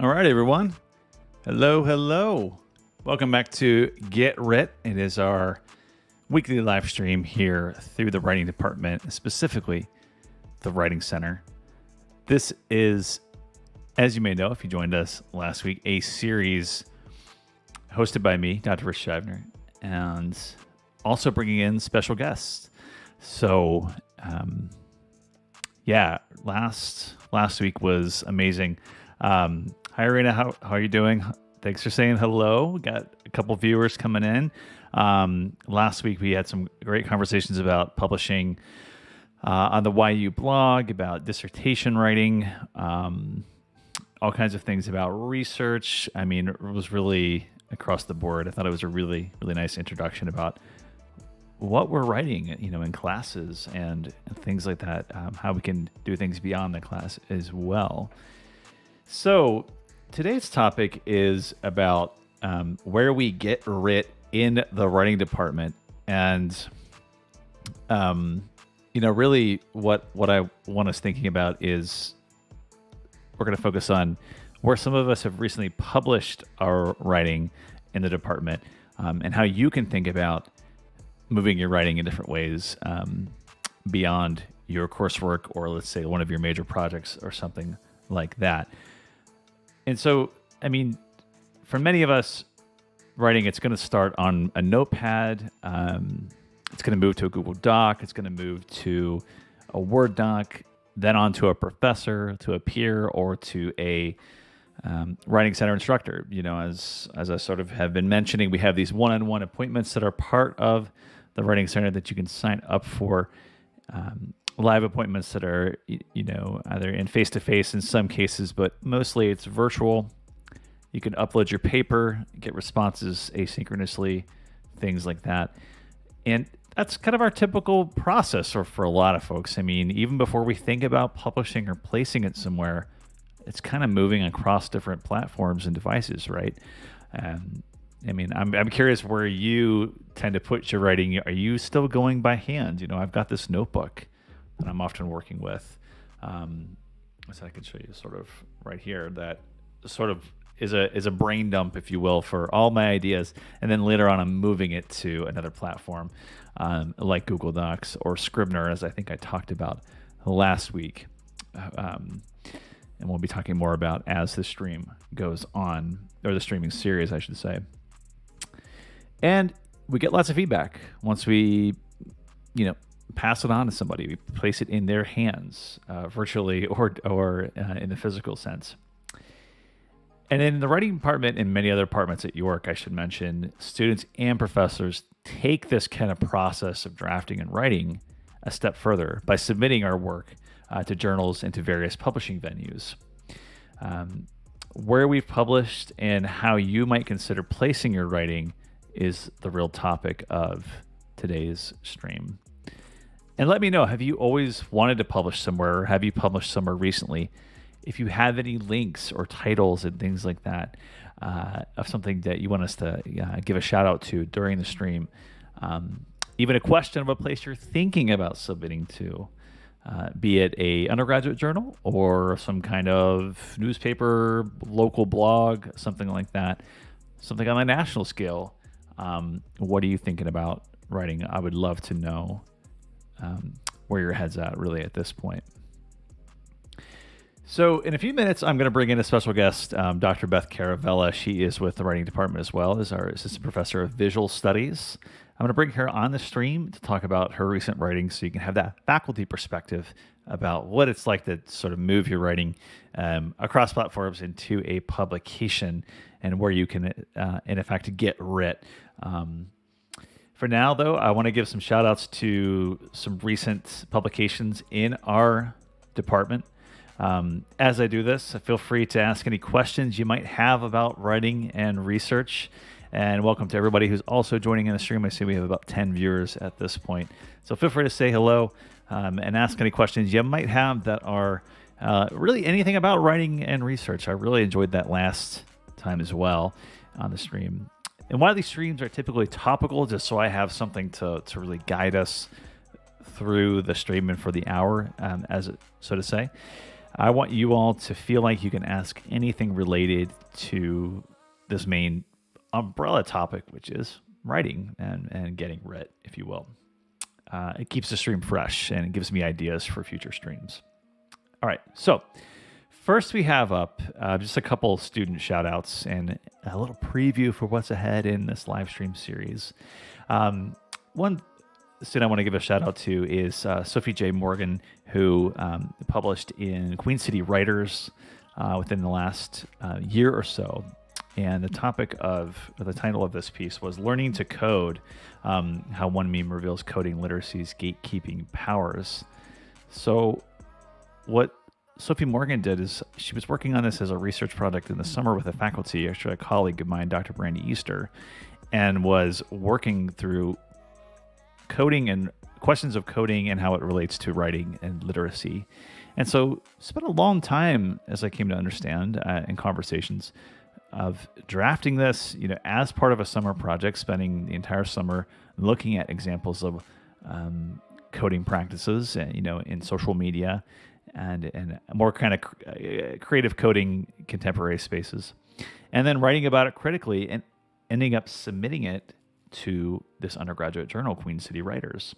All right, everyone. Hello, hello. Welcome back to Get Writ. It is our weekly live stream here through the writing department, specifically the Writing Center. This is, as you may know, if you joined us last week, a series hosted by me, Dr. Rich Scheibner, and also bringing in special guests. So, last week was amazing. Hi, Irina. How are you doing? Thanks for saying hello. We got a couple viewers coming in. Last week, we had some great conversations about publishing on the YU blog, about dissertation writing, all kinds of things about research. I mean, it was really across the board. I thought it was a really, really nice introduction about what we're writing, in classes and things like that, how we can do things beyond the class as well. So today's topic is about where we get writ in the writing department. And, really what I want us thinking about is we're going to focus on where some of us have recently published our writing in the department, and how you can think about moving your writing in different ways beyond your coursework, or let's say one of your major projects or something like that. And so, I mean, for many of us, writing, it's going to start on a notepad. It's going to move to a Google Doc. It's going to move to a Word doc, then on to a professor, to a peer, or to a Writing Center instructor. As I sort of have been mentioning, we have these one-on-one appointments that are part of the Writing Center that you can sign up for. Live appointments that are, either in face-to-face in some cases, but mostly it's virtual. You can upload your paper, get responses asynchronously, things like that. And that's kind of our typical process for a lot of folks. I mean, even before we think about publishing or placing it somewhere, it's kind of moving across different platforms and devices, right? I'm curious where you tend to put your writing. Are you still going by hand? I've got this notebook that I'm often working with. So I can show you sort of right here, that sort of is a brain dump, if you will, for all my ideas. And then later on, I'm moving it to another platform like Google Docs or Scrivener, as I think I talked about last week. And we'll be talking more about as the stream goes on, or the streaming series, I should say. And we get lots of feedback once we, pass it on to somebody. We place it in their hands, virtually or in the physical sense. And in the writing department and many other departments at York, I should mention, students and professors take this kind of process of drafting and writing a step further by submitting our work to journals and to various publishing venues. Where we've published and how you might consider placing your writing is the real topic of today's stream. And let me know, have you always wanted to publish somewhere, or have you published somewhere recently? If you have any links or titles and things like that of something that you want us to give a shout out to during the stream, even a question of a place you're thinking about submitting to, be it a undergraduate journal or some kind of newspaper, local blog, something like that, something on a national scale. What are you thinking about writing? I would love to know where your head's at really at this point. So in a few minutes, I'm going to bring in a special guest, Dr. Beth Caravella. She is with the writing department as well as our assistant professor of visual studies. I'm going to bring her on the stream to talk about her recent writing so you can have that faculty perspective about what it's like to sort of move your writing across platforms into a publication, and where you can, in effect, get writ. For now, though, I want to give some shout outs to some recent publications in our department. As I do this, feel free to ask any questions you might have about writing and research. And welcome to everybody who's also joining in the stream. I see we have about 10 viewers at this point. So feel free to say hello and ask any questions you might have that are really anything about writing and research. I really enjoyed that last time as well on the stream. And while these streams are typically topical, just so I have something to really guide us through the stream and for the hour, so to say, I want you all to feel like you can ask anything related to this main umbrella topic, which is writing and getting writ, if you will. It keeps the stream fresh and it gives me ideas for future streams. All right, so first we have up just a couple student shout outs and a little preview for what's ahead in this live stream series. One student I want to give a shout out to is Sophie J. Morgan, who published in Queen City Writers within the last year or so. And the title of this piece was Learning to Code, how one meme reveals coding literacy's gatekeeping powers. So what Sophie Morgan did is she was working on this as a research project in the summer with a faculty, actually a colleague of mine, Dr. Brandy Easter, and was working through coding and questions of coding and how it relates to writing and literacy. And so spent a long time, as I came to understand in conversations, of drafting this, as part of a summer project, spending the entire summer looking at examples of coding practices, in social media and more kind of creative coding contemporary spaces, and then writing about it critically and ending up submitting it to this undergraduate journal, Queen City Writers.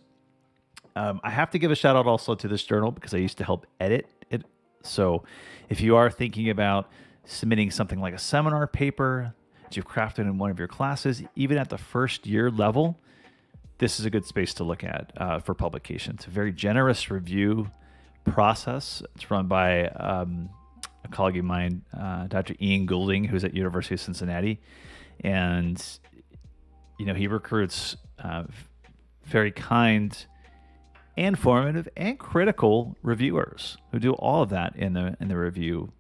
I have to give a shout out also to this journal because I used to help edit it. So if you are thinking about submitting something like a seminar paper that you've crafted in one of your classes, even at the first year level, this is a good space to look at for publication. It's a very generous review process. It's run by a colleague of mine, Dr. Ian Goulding, who's at University of Cincinnati. And, he recruits very kind and formative and critical reviewers who do all of that in the review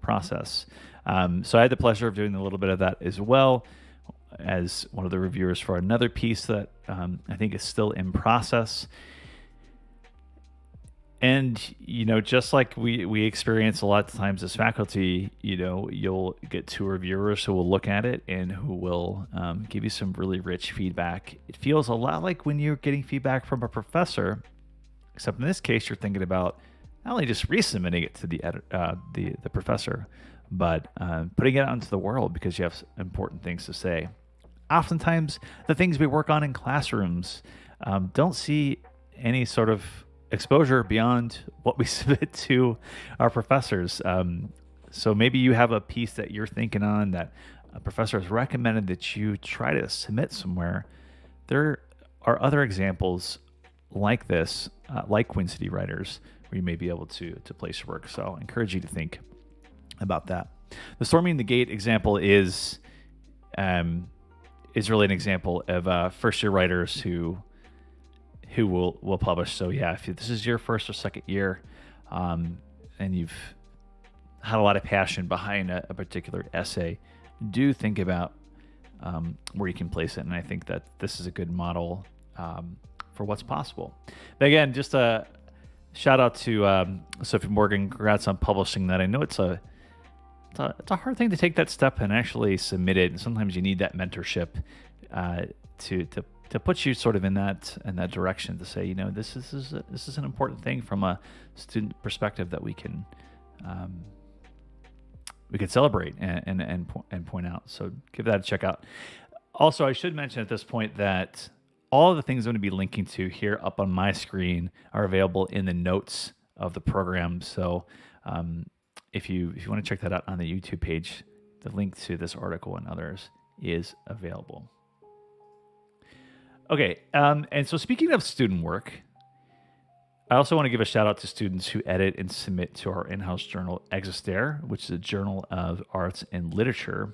process. So I had the pleasure of doing a little bit of that as well as one of the reviewers for another piece that I think is still in process. And, just like we experience a lot of times as faculty, you'll get two reviewers who will look at it and who will give you some really rich feedback. It feels a lot like when you're getting feedback from a professor, except in this case, you're thinking about not only just resubmitting it to the professor, but putting it out into the world because you have important things to say. Oftentimes, the things we work on in classrooms don't see any sort of exposure beyond what we submit to our professors. So maybe you have a piece that you're thinking on that a professor has recommended that you try to submit somewhere. There are other examples like this, like Queen City Writers, where you may be able to place your work. So I encourage you to think about that. The Storming the Gate example is really an example of first-year writers who will publish. So yeah, if this is your first or second year, and you've had a lot of passion behind a particular essay, do think about where you can place it. And I think that this is a good model for what's possible. But again, just a shout out to Sophie Morgan. Congrats on publishing that. I know it's a hard thing to take that step and actually submit it. And sometimes you need that mentorship to put you sort of in that direction to say, this is an important thing from a student perspective that we can celebrate and point out. So give that a check out. Also, I should mention at this point that all of the things I'm going to be linking to here up on my screen are available in the notes of the program. So if you want to check that out on the YouTube page, the link to this article and others is available. Okay, and so speaking of student work, I also want to give a shout out to students who edit and submit to our in-house journal, Exaster, which is a journal of arts and literature.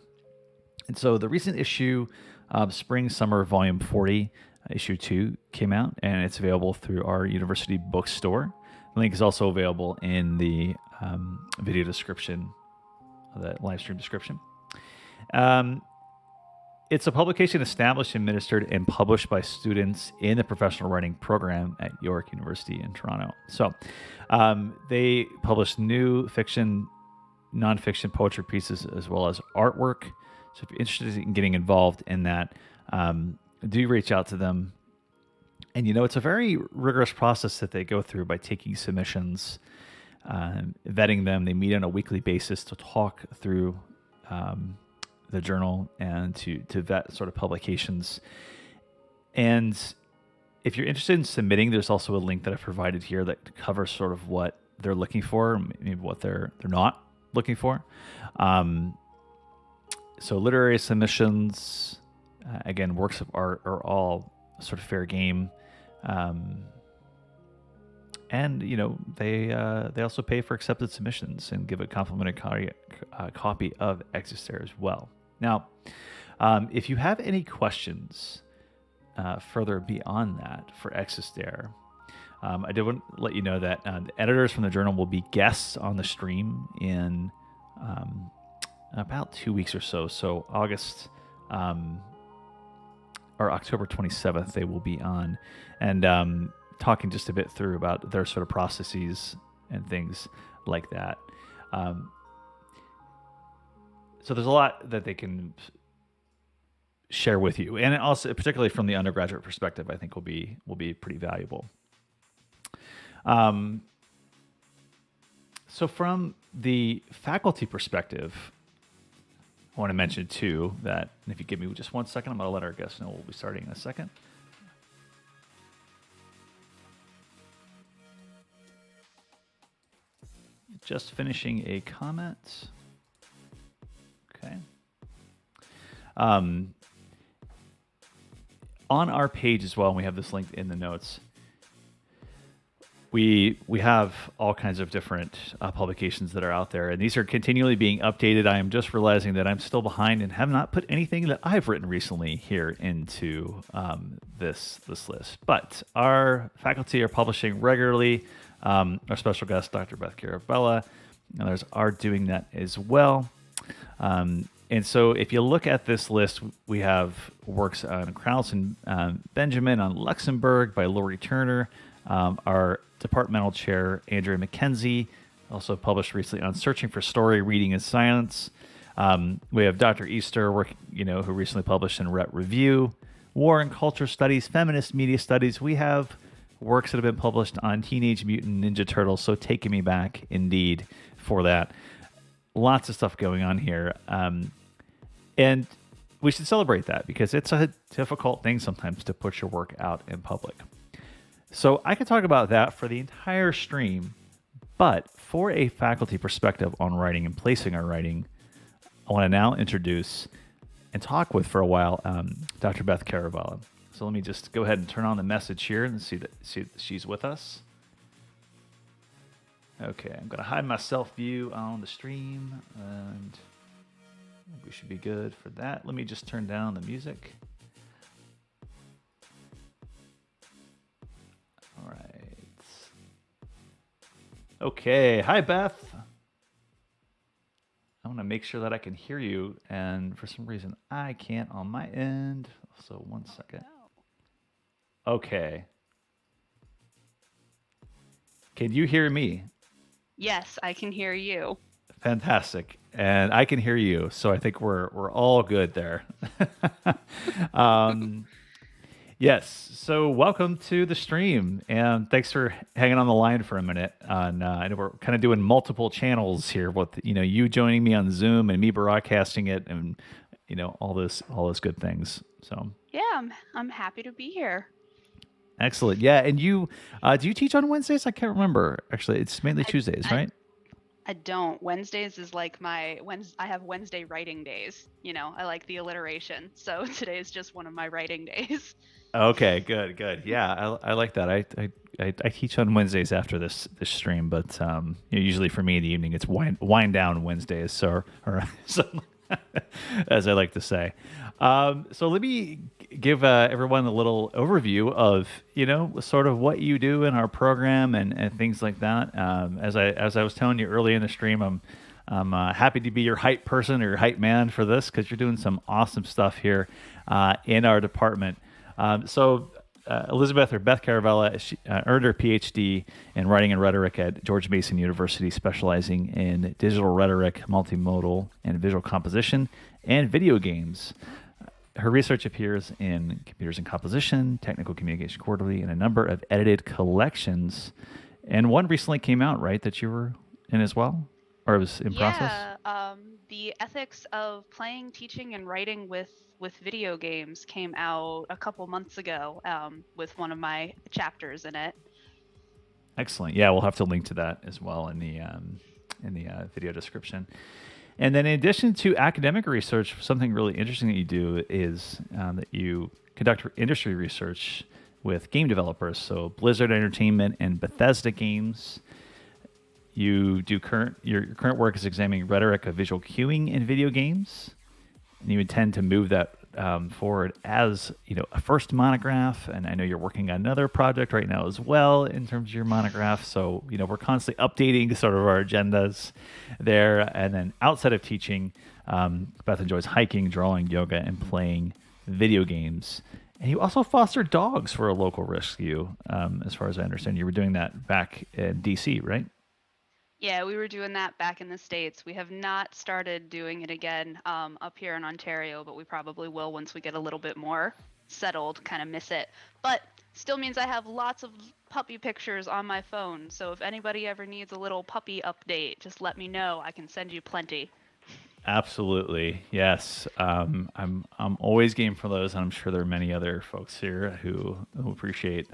And so the recent issue of Spring Summer Volume 40, Issue 2, came out, and it's available through our university bookstore. The link is also available in the video description, the live stream description. It's a publication established, administered, and published by students in the professional writing program at York University in Toronto. So they publish new fiction, nonfiction poetry pieces, as well as artwork. So if you're interested in getting involved in that, do reach out to them. And, it's a very rigorous process that they go through by taking submissions vetting them. They meet on a weekly basis to talk through the journal and to vet sort of publications. And if you're interested in submitting, there's also a link that I've provided here that covers sort of what they're looking for, maybe what they're not looking for. So literary submissions, again, works of art are all sort of fair game. And, they also pay for accepted submissions and give a complimentary copy of Exaster as well. Now, if you have any questions further beyond that for Exaster, I did want to let you know that the editors from the journal will be guests on the stream in about 2 weeks or so. So August or October 27th, they will be on and talking just a bit through about their sort of processes and things like that. So there's a lot that they can share with you, and also particularly from the undergraduate perspective, I think will be pretty valuable. So from the faculty perspective, I want to mention too that, and if you give me just 1 second, I'm going to let our guests know we'll be starting in a second. Just finishing a comment. Okay. On our page as well, and we have this linked in the notes, we have all kinds of different publications that are out there, and these are continually being updated. I am just realizing that I'm still behind and have not put anything that I've written recently here into this list. But our faculty are publishing regularly. Our special guest, Dr. Beth Caravella, and others are doing that as well. And so if you look at this list, we have works on Krauss and Benjamin, on Luxembourg by Laurie Turner, our departmental chair, Andrea McKenzie, also published recently on Searching for Story, Reading and Science. We have Dr. Easter, who recently published in WRIT Review, War and Culture Studies, Feminist Media Studies. We have works that have been published on Teenage Mutant Ninja Turtles, so taking me back indeed for that. Lots of stuff going on here. And we should celebrate that because it's a difficult thing sometimes to put your work out in public. So I could talk about that for the entire stream, but for a faculty perspective on writing and placing our writing, I want to now introduce and talk with for a while Dr. Beth Caravella. So let me just go ahead and turn on the message here and see that she's with us. Okay, I'm going to hide my self view on the stream, and we should be good for that. Let me just turn down the music. All right. Okay, hi Beth. I want to make sure that I can hear you, and for some reason I can't on my end. So 1 second. Okay. Can you hear me? Yes, I can hear you. Fantastic. And I can hear you. So I think we're all good there. Yes. So welcome to the stream. And thanks for hanging on the line for a minute. I know we're kind of doing multiple channels here with, you joining me on Zoom and me broadcasting it and, all those good things. So yeah, I'm happy to be here. Excellent. Yeah. And you, do you teach on Wednesdays? I can't remember. Actually, it's mainly Tuesdays, right? I don't. Wednesdays is like I have Wednesday writing days. I like the alliteration. So today is just one of my writing days. Okay, good. Yeah, I like that. I teach on Wednesdays after this stream, but usually for me in the evening it's wind down Wednesdays, or as I like to say. So let me give everyone a little overview of sort of what you do in our program and things like that. As I was telling you early in the stream, I'm happy to be your hype person or your hype man for this because you're doing some awesome stuff here in our department. So Elizabeth or Beth Caravella, she earned her PhD in writing and rhetoric at George Mason University, specializing in digital rhetoric, multimodal and visual composition, and video games. Her research appears in Computers and Composition, Technical Communication Quarterly, and a number of edited collections. And one recently came out, right, that you were in as well, or it was in process? Yeah, the ethics of playing, teaching, and writing with video games came out a couple months ago, with one of my chapters in it. Excellent. Yeah, we'll have to link to that as well in the video description. And then, in addition to academic research, something really interesting that you do is that you conduct industry research with game developers. So, Blizzard Entertainment and Bethesda Games. You do your current work is examining rhetoric of visual cueing in video games, and you intend to move that forward as a first monograph. And I know you're working on another project right now as well in terms of your monograph. So we're constantly updating sort of our agendas there. And then outside of teaching, Beth enjoys hiking, drawing, yoga, and playing video games. And you also foster dogs for a local rescue, as far as I understand. You were doing that back in DC, right? Yeah, we were doing that back in the States. We have not started doing it again up here in Ontario, but we probably will once we get a little bit more settled, kind of miss it. But still means I have lots of puppy pictures on my phone. So if anybody ever needs a little puppy update, just let me know. I can send you plenty. Absolutely, yes. I'm always game for those, and I'm sure there are many other folks here who appreciate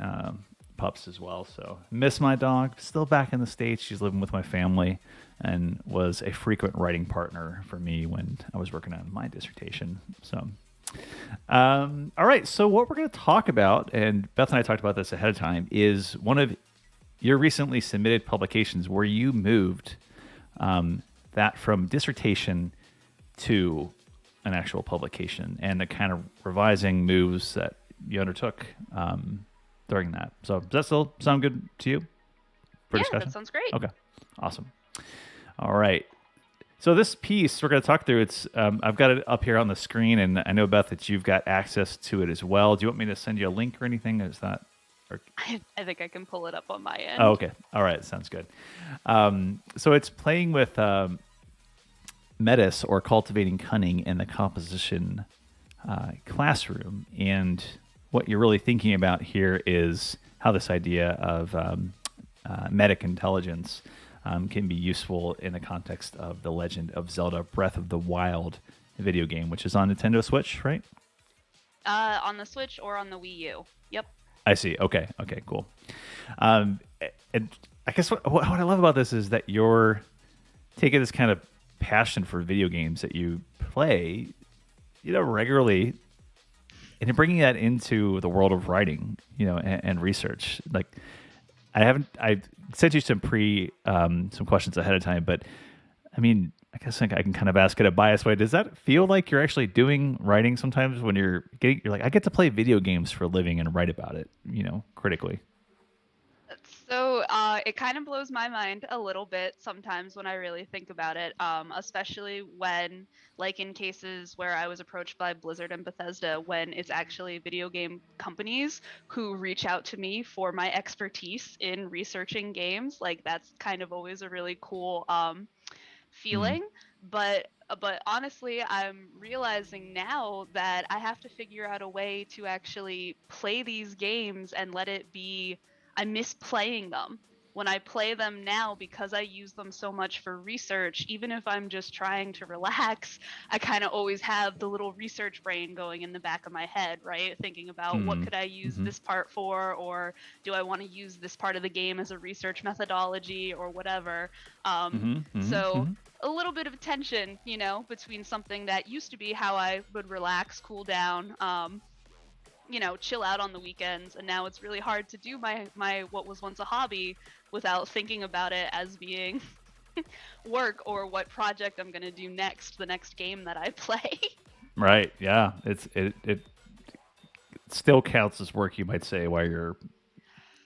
pups as well. So miss my dog. Still back in the States. She's living with my family, and was a frequent writing partner for me when I was working on my dissertation. So, all right. So what we're going to talk about, and Beth and I talked about this ahead of time, is one of your recently submitted publications where you moved that from dissertation to an actual publication, and the kind of revising moves that you undertook during that. So does that still sound good to you for discussion? That sounds great. Okay, awesome. All right. So this piece we're going to talk through, it's I've got it up here on the screen, and I know, Beth, that you've got access to it as well. Do you want me to send you a link or anything? Is that... I think I can pull it up on my end. Oh, okay. All right. Sounds good. So it's playing with metis, or cultivating cunning, in the composition classroom. And what you're really thinking about here is how this idea of medic intelligence can be useful in the context of The Legend of Zelda Breath of the Wild video game, which is on Nintendo Switch, right? On the Switch or on the Wii U. Yep. I see. Okay, cool. And I guess what I love about this is that you're taking this kind of passion for video games that you play, regularly, and you're bringing that into the world of writing, and research. Like, I sent you some some questions ahead of time, but I mean, I guess I can kind of ask it a biased way. Does that feel like you're actually doing writing sometimes when you're like, I get to play video games for a living and write about it, critically? So it kind of blows my mind a little bit sometimes when I really think about it, especially when, like in cases where I was approached by Blizzard and Bethesda, when it's actually video game companies who reach out to me for my expertise in researching games. Like, that's kind of always a really cool feeling. But honestly, I'm realizing now that I have to figure out a way to actually play these games and let it be. I miss playing them. When I play them now, because I use them so much for research, even if I'm just trying to relax, I kind of always have the little research brain going in the back of my head, right? Thinking about what could I use this part for, or do I want to use this part of the game as a research methodology or whatever. So a little bit of tension, between something that used to be how I would relax, cool down, chill out on the weekends, and now it's really hard to do my what was once a hobby without thinking about it as being work, or what project I'm going to do next, the next game that I play. Right. Yeah. It still counts as work, you might say, while you're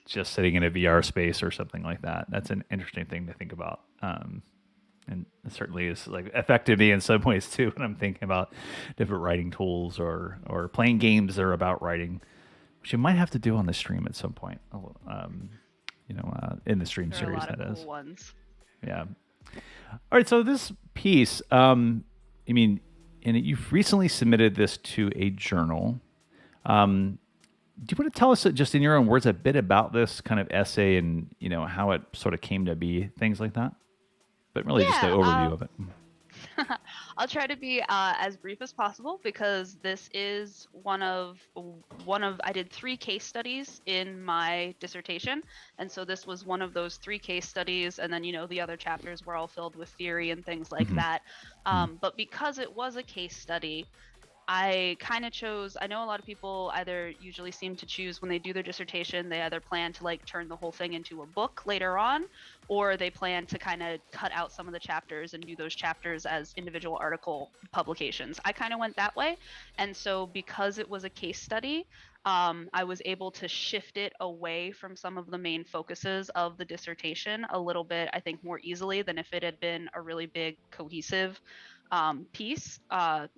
just sitting in a VR space or something like that. That's an interesting thing to think about. And it certainly is like affected me in some ways too when I'm thinking about different writing tools or playing games that are about writing, which you might have to do on the stream at some point. In the stream There series, are a lot that of is. cool ones. Yeah. All right. So this piece, and you've recently submitted this to a journal. Do you want to tell us just in your own words a bit about this kind of essay and how it sort of came to be, things like that? But really just an Yeah, overview of it. I'll try to be as brief as possible because this is one of I did 3 case studies in my dissertation, and so this was one of those 3 case studies, and then the other chapters were all filled with theory and things like Mm-hmm. that. But because it was a case study, I kind of chose. I know a lot of people either usually seem to choose when they do their dissertation, they either plan to like turn the whole thing into a book later on, or they plan to kind of cut out some of the chapters and do those chapters as individual article publications. I kind of went that way. And so because it was a case study, I was able to shift it away from some of the main focuses of the dissertation a little bit, I think, more easily than if it had been a really big cohesive piece,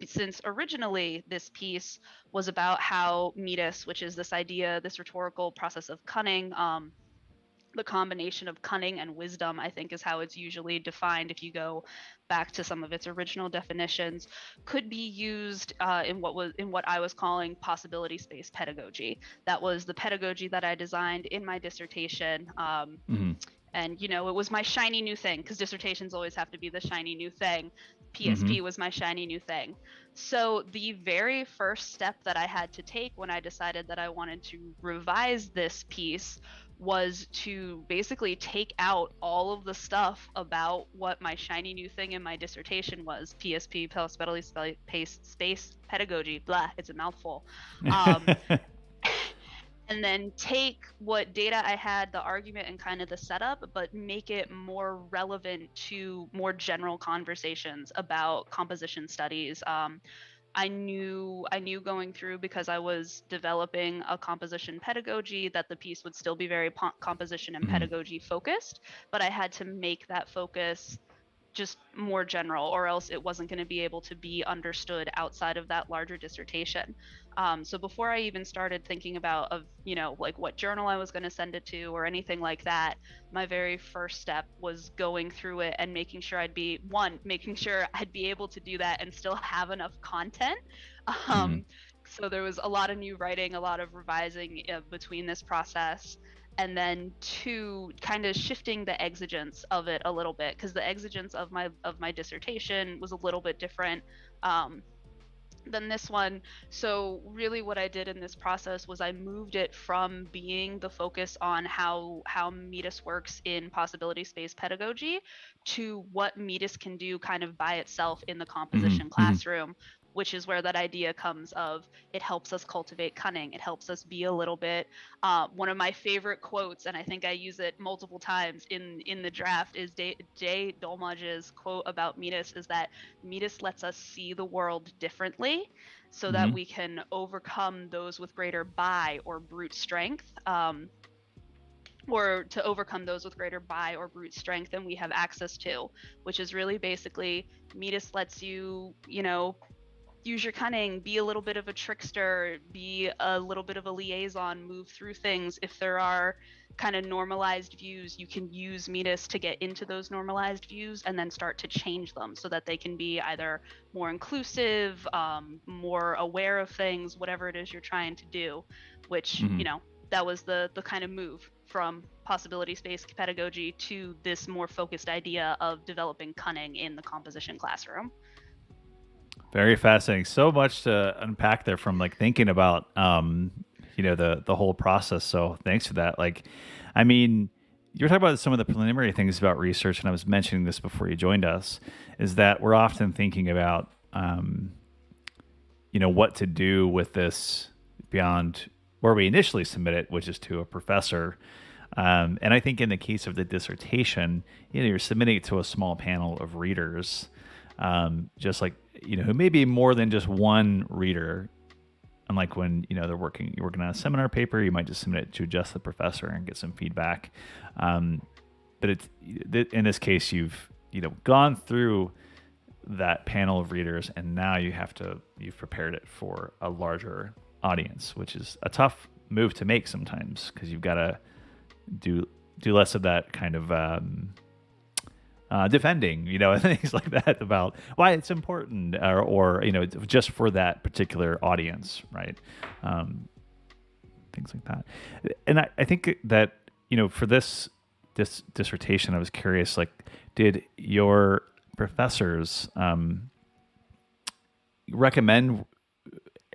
since originally this piece was about how metis, which is this idea, this rhetorical process of cunning, the combination of cunning and wisdom, I think, is how it's usually defined if you go back to some of its original definitions, could be used in what I was calling possibility space pedagogy. That was the pedagogy that I designed in my dissertation. Mm-hmm. And it was my shiny new thing, because dissertations always have to be the shiny new thing. Mm-hmm. PSP was my shiny new thing. So the very first step that I had to take when I decided that I wanted to revise this piece was to basically take out all of the stuff about what my shiny new thing in my dissertation was. PSP, possibility space pedagogy, blah, it's a mouthful. And then take what data I had, the argument and kind of the setup, but make it more relevant to more general conversations about composition studies. I knew going through, because I was developing a composition pedagogy, that the piece would still be very composition and Mm-hmm. pedagogy focused, but I had to make that focus just more general, or else it wasn't going to be able to be understood outside of that larger dissertation. So before I even started thinking about like what journal I was going to send it to or anything like that, my very first step was going through it and making sure making sure I'd be able to do that and still have enough content. Mm-hmm. So there was a lot of new writing, a lot of revising between this process, and then 2, kind of shifting the exigence of it a little bit, because the exigence of my dissertation was a little bit different than this one. So really what I did in this process was I moved it from being the focus on how metis works in possibility space pedagogy to what metis can do kind of by itself in the composition Mm-hmm. classroom, which is where that idea comes of. It helps us cultivate cunning. It helps us be a little bit. One of my favorite quotes, and I think I use it multiple times in the draft, is Jay Dolmage's quote about metis, is that metis lets us see the world differently so that Mm-hmm. we can overcome those with greater bi or brute strength, or to overcome those with greater bi or brute strength than we have access to, which is really basically metis lets you, use your cunning, be a little bit of a trickster, be a little bit of a liaison, move through things. If there are kind of normalized views, you can use metis to get into those normalized views and then start to change them so that they can be either more inclusive, more aware of things, whatever it is you're trying to do, which, Mm-hmm. that was the kind of move from possibility space pedagogy to this more focused idea of developing cunning in the composition classroom. Very fascinating. So much to unpack there from like thinking about the whole process. So thanks for that. Like, I mean, you're talking about some of the preliminary things about research, and I was mentioning this before you joined us, is that we're often thinking about what to do with this beyond where we initially submit it, which is to a professor. And I think in the case of the dissertation, you're submitting it to a small panel of readers, just like who may be more than just one reader. Unlike when you're working on a seminar paper, you might just submit it to just the professor and get some feedback. But it's in this case, you've gone through that panel of readers, and now you've prepared it for a larger audience, which is a tough move to make sometimes because you've got to do less of that kind of defending, things like that about why it's important, or just for that particular audience, right? things like that. And I think that, for this dissertation, I was curious, like, did your professors recommend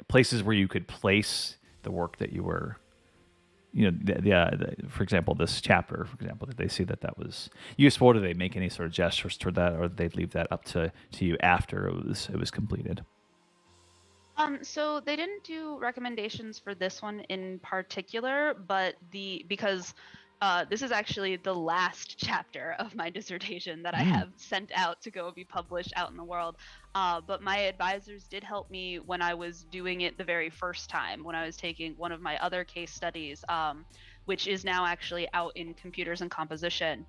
places where you could place the work that you were, for example, this chapter, for example, did they see that was useful? Did they make any sort of gestures toward that, or did they leave that up to you after it was completed? So they didn't do recommendations for this one in particular, but because this is actually the last chapter of my dissertation that I have sent out to go be published out in the world. But my advisors did help me when I was doing it the very first time, when I was taking one of my other case studies, which is now actually out in Computers and Composition.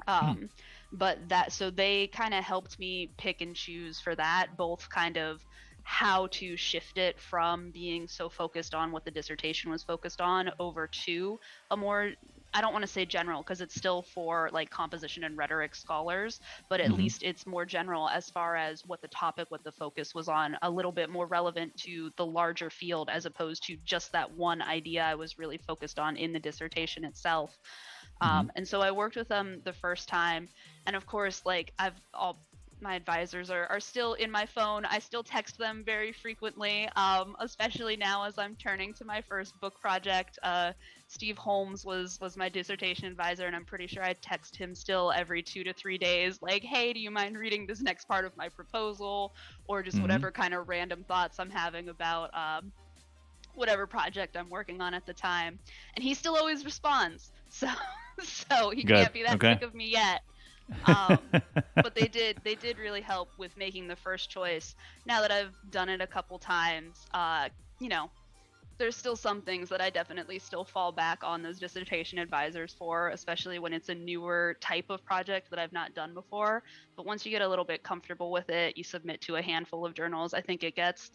But so they kind of helped me pick and choose for that, both kind of how to shift it from being so focused on what the dissertation was focused on over to a more, I don't want to say general because it's still for like composition and rhetoric scholars, but at least it's more general as far as what the topic, what the focus was on, a little bit more relevant to the larger field as opposed to just that one idea I was really focused on in the dissertation itself. And so I worked with them the first time, and of course, like my advisors are still in my phone. I still text them very frequently, especially now as I'm turning to my first book project. Steve Holmes was my dissertation advisor, and I'm pretty sure I text him still every 2 to 3 days, like, hey, do you mind reading this next part of my proposal? Or just whatever kind of random thoughts I'm having about whatever project I'm working on at the time. And he still always responds. So he Good. can't be that sick of me yet. But they did really help with making the first choice. Now that I've done it a couple times, there's still some things that I definitely still fall back on those dissertation advisors for, especially when it's a newer type of project that I've not done before. But once you get a little bit comfortable with it, you submit to a handful of journals, I think it gets,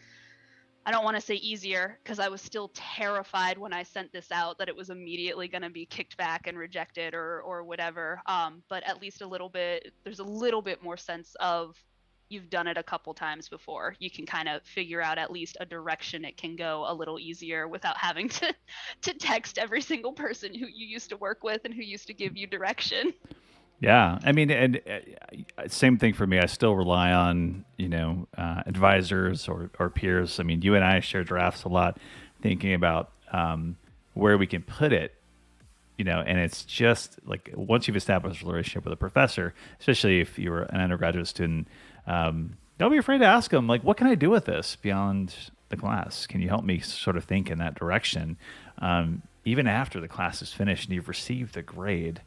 I don't want to say easier, because I was still terrified when I sent this out that it was immediately going to be kicked back and rejected or whatever. But at least there's a little bit more sense of you've done it a couple times before. You can kind of figure out at least a direction it can go a little easier without having to text every single person who you used to work with and who used to give you direction. Yeah, I mean, and same thing for me. I still rely on advisors or peers. I mean, you and I share drafts a lot, thinking about where we can put it. And it's just like once you've established a relationship with a professor, especially if you were an undergraduate student, don't be afraid to ask them, like, what can I do with this beyond the class? Can you help me sort of think in that direction? Even after the class is finished and you've received the grade.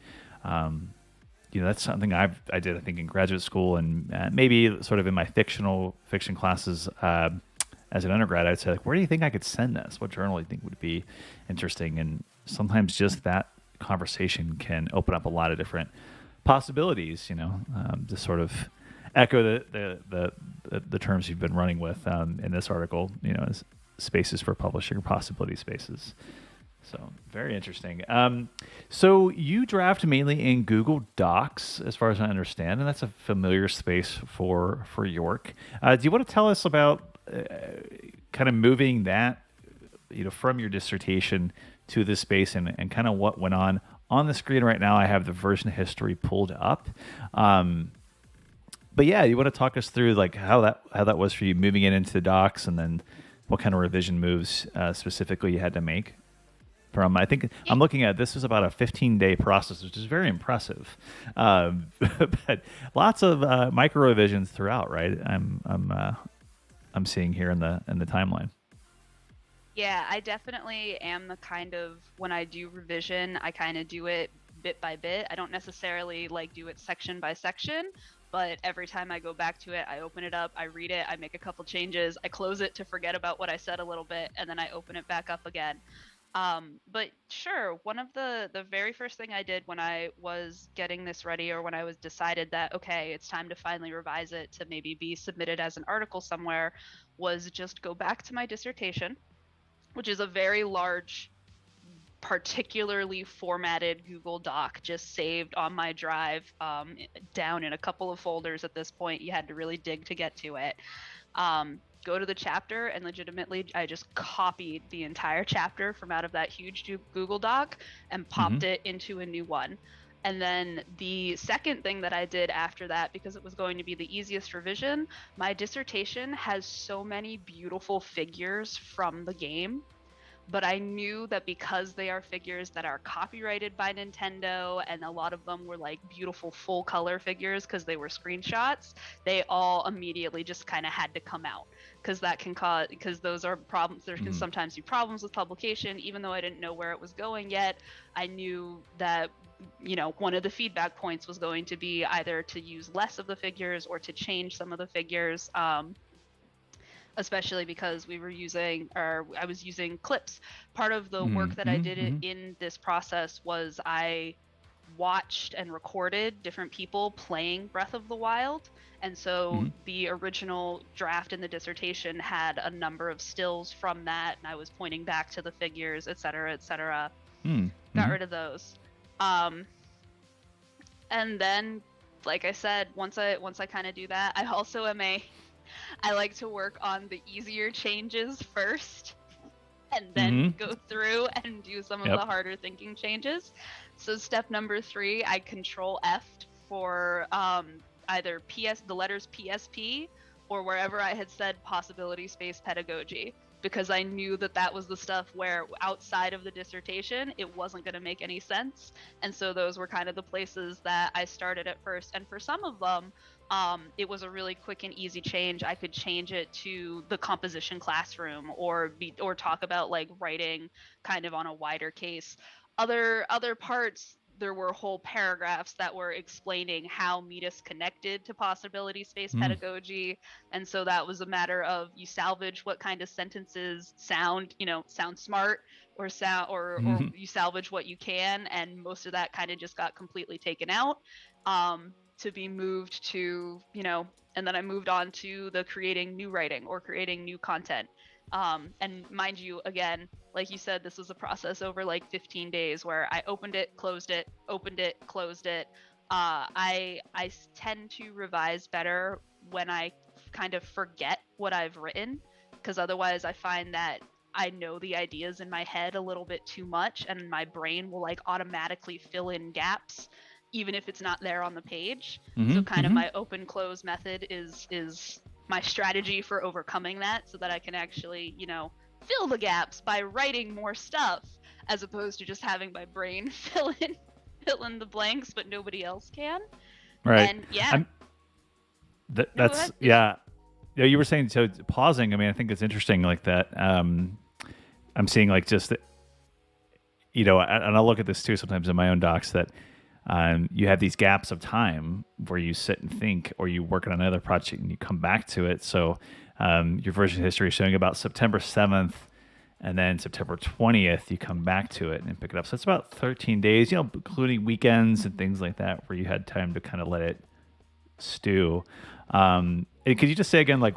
That's something I did, I think, in graduate school, and maybe sort of in my fiction classes as an undergrad. I'd say, like, where do you think I could send this? What journal do you think would be interesting? And sometimes just that conversation can open up a lot of different possibilities. To sort of echo the terms you've been running with in this article. As spaces for publishing or possibility spaces. So very interesting. So you draft mainly in Google Docs, as far as I understand, and that's a familiar space for York. Do you want to tell us about kind of moving that, from your dissertation to this space and kind of what went on the screen right now? I have the version history pulled up. But yeah, you want to talk us through like how that was for you moving it into the docs, and then what kind of revision moves specifically you had to make? I think I'm looking at this was about a 15-day process, which is very impressive. But lots of micro revisions throughout, right? I'm seeing here in the timeline. Yeah, I definitely am the kind of, when I do revision, I kind of do it bit by bit. I don't necessarily like do it section by section, but every time I go back to it, I open it up, I read it, I make a couple changes, I close it to forget about what I said a little bit, and then I open it back up again. But sure, one of the very first thing I did when I was getting this ready, or when I was decided that, okay, it's time to finally revise it to maybe be submitted as an article somewhere, was just go back to my dissertation, which is a very large, particularly formatted Google Doc just saved on my drive, down in a couple of folders at this point. You had to really dig to get to it. go to the chapter and legitimately I just copied the entire chapter from out of that huge Google Doc and popped it into a new one. And then the second thing that I did after that, because it was going to be the easiest revision, my dissertation has so many beautiful figures from the game. But I knew that because they are figures that are copyrighted by Nintendo, and a lot of them were like beautiful full color figures because they were screenshots, they all immediately just kind of had to come out, because that can cause, because those are problems. There can sometimes be problems with publication. Even though I didn't know where it was going yet, I knew that, you know, one of the feedback points was going to be either to use less of the figures or to change some of the figures. Especially because we were using, or I was using clips. Part of the work that I did in this process was I watched and recorded different people playing Breath of the Wild. And so the original draft in the dissertation had a number of stills from that, and I was pointing back to the figures, et cetera, et cetera. Got rid of those. And then, like I said, once I kind of do that, I also am I like to work on the easier changes first and then go through and do some of the harder thinking changes. So step number 3, I control F for either the letters PSP or wherever I had said possibility space pedagogy, because I knew that that was the stuff where outside of the dissertation, it wasn't going to make any sense. And so those were kind of the places that I started at first. And for some of them, it was a really quick and easy change. I could change it to the composition classroom or talk about like writing kind of on a wider case. Other parts, there were whole paragraphs that were explaining how Metis connected to possibility space pedagogy. And so that was a matter of you salvage what kind of sentences sound smart, or you salvage what you can. And most of that kind of just got completely taken out. To be moved to, and then I moved on to the creating new writing or creating new content. And mind you, again, like you said, this was a process over like 15 days where I opened it, closed it, opened it, closed it. I tend to revise better when I kind of forget what I've written, because otherwise I find that I know the ideas in my head a little bit too much, and my brain will like automatically fill in gaps even if it's not there on the page. So kind of my open close method is my strategy for overcoming that, so that I can actually, fill the gaps by writing more stuff, as opposed to just having my brain fill in the blanks, but nobody else can. Right. And yeah. That's yeah. Yeah, you were saying, so pausing, I mean, I think it's interesting like that. I'm seeing like just, and I'll look at this too sometimes in my own docs, that you have these gaps of time where you sit and think, or you work on another project and you come back to it. So your version history is showing about September 7th, and then September 20th, you come back to it and pick it up. So it's about 13 days, including weekends and things like that, where you had time to kind of let it stew. And could you just say again, like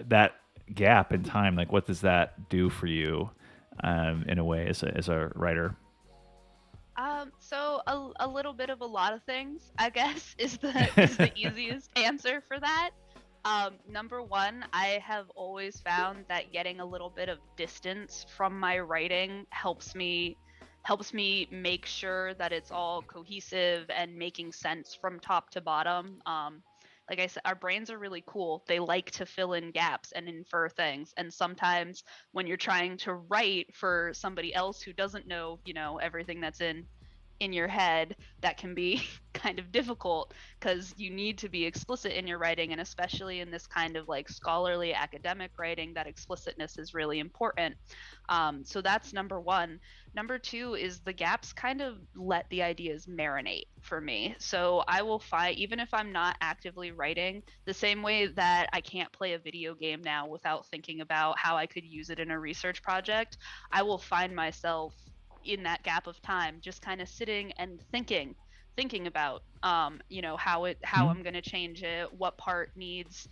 that gap in time, like what does that do for you in a way as a writer? So a little bit of a lot of things, I guess, is the easiest answer for that. Number one, I have always found that getting a little bit of distance from my writing helps me make sure that it's all cohesive and making sense from top to bottom. Like I said, our brains are really cool. They like to fill in gaps and infer things. And sometimes when you're trying to write for somebody else who doesn't know, everything that's in your head, that can be kind of difficult, because you need to be explicit in your writing, and especially in this kind of like scholarly academic writing, that explicitness is really important. So that's number one. Number two is the gaps kind of let the ideas marinate for me. So I will find, even if I'm not actively writing, the same way that I can't play a video game now without thinking about how I could use it in a research project, I will find myself in that gap of time just kind of sitting and thinking about how I'm going to change it, what part needs